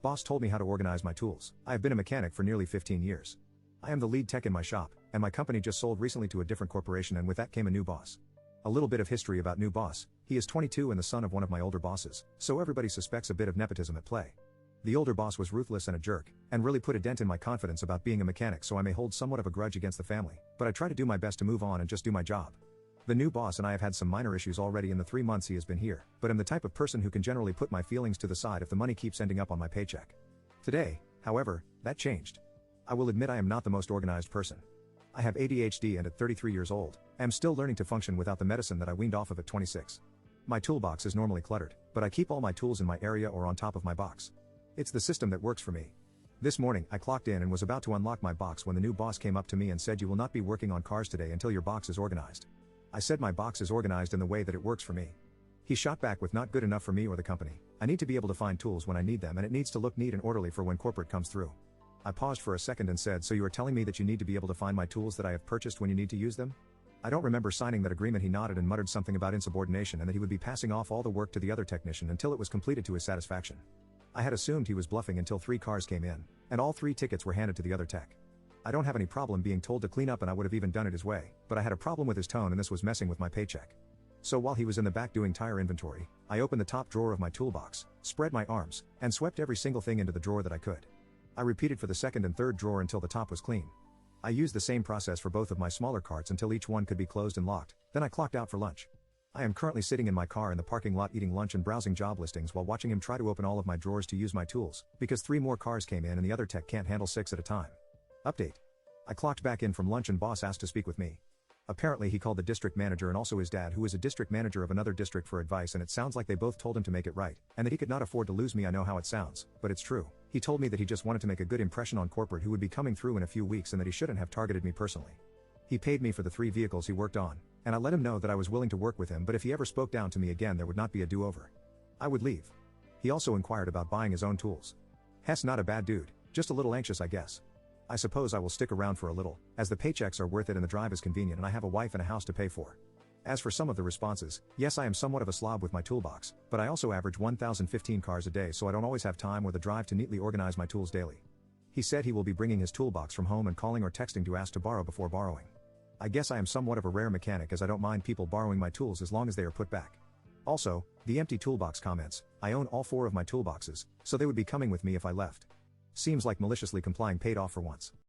Boss told me how to organize my tools. I have been a mechanic for nearly 15 years. I am the lead tech in my shop, and my company just sold recently to a different corporation, and with that came a new boss. A little bit of history about new boss: he is 22 and the son of one of my older bosses, so everybody suspects a bit of nepotism at play. The older boss was ruthless and a jerk, and really put a dent in my confidence about being a mechanic, so I may hold somewhat of a grudge against the family, but I try to do my best to move on and just do my job. The new boss and I have had some minor issues already in the 3 months he has been here, but I'm the type of person who can generally put my feelings to the side if the money keeps ending up on my paycheck. Today, however, that changed. I will admit I am not the most organized person. I have ADHD and at 33 years old, I am still learning to function without the medicine that I weaned off of at 26. My toolbox is normally cluttered, but I keep all my tools in my area or on top of my box. It's the system that works for me. This morning, I clocked in and was about to unlock my box when the new boss came up to me and said, "You will not be working on cars today until your box is organized." I said my box is organized in the way that it works for me. He shot back with, "Not good enough for me or the company. I need to be able to find tools when I need them, and it needs to look neat and orderly for when corporate comes through." I paused for a second and said, "So you are telling me that you need to be able to find my tools that I have purchased when you need to use them?" I don't remember signing that agreement. He nodded and muttered something about insubordination and that he would be passing off all the work to the other technician until it was completed to his satisfaction. I had assumed he was bluffing until 3 cars came in, and all 3 tickets were handed to the other tech. I don't have any problem being told to clean up, and I would have even done it his way, but I had a problem with his tone, and this was messing with my paycheck. So while he was in the back doing tire inventory, I opened the top drawer of my toolbox, spread my arms, and swept every single thing into the drawer that I could. I repeated for the second and third drawer until the top was clean. I used the same process for both of my smaller carts until each one could be closed and locked, then I clocked out for lunch. I am currently sitting in my car in the parking lot eating lunch and browsing job listings while watching him try to open all of my drawers to use my tools, because 3 more cars came in and the other tech can't handle 6 at a time. Update. I clocked back in from lunch and boss asked to speak with me. Apparently he called the district manager and also his dad, who is a district manager of another district, for advice, and it sounds like they both told him to make it right, and that he could not afford to lose me. I know how it sounds, but it's true. He told me that he just wanted to make a good impression on corporate, who would be coming through in a few weeks, and that he shouldn't have targeted me personally. He paid me for the 3 vehicles he worked on, and I let him know that I was willing to work with him, but if he ever spoke down to me again there would not be a do-over. I would leave. He also inquired about buying his own tools. Hess, not a bad dude, just a little anxious, I guess. I suppose I will stick around for a little, as the paychecks are worth it and the drive is convenient and I have a wife and a house to pay for. As for some of the responses, yes, I am somewhat of a slob with my toolbox, but I also average 1,015 cars a day, so I don't always have time or the drive to neatly organize my tools daily. He said he will be bringing his toolbox from home and calling or texting to ask to borrow before borrowing. I guess I am somewhat of a rare mechanic, as I don't mind people borrowing my tools as long as they are put back. Also, the empty toolbox comments: I own all 4 of my toolboxes, so they would be coming with me if I left. Seems like maliciously complying paid off for once.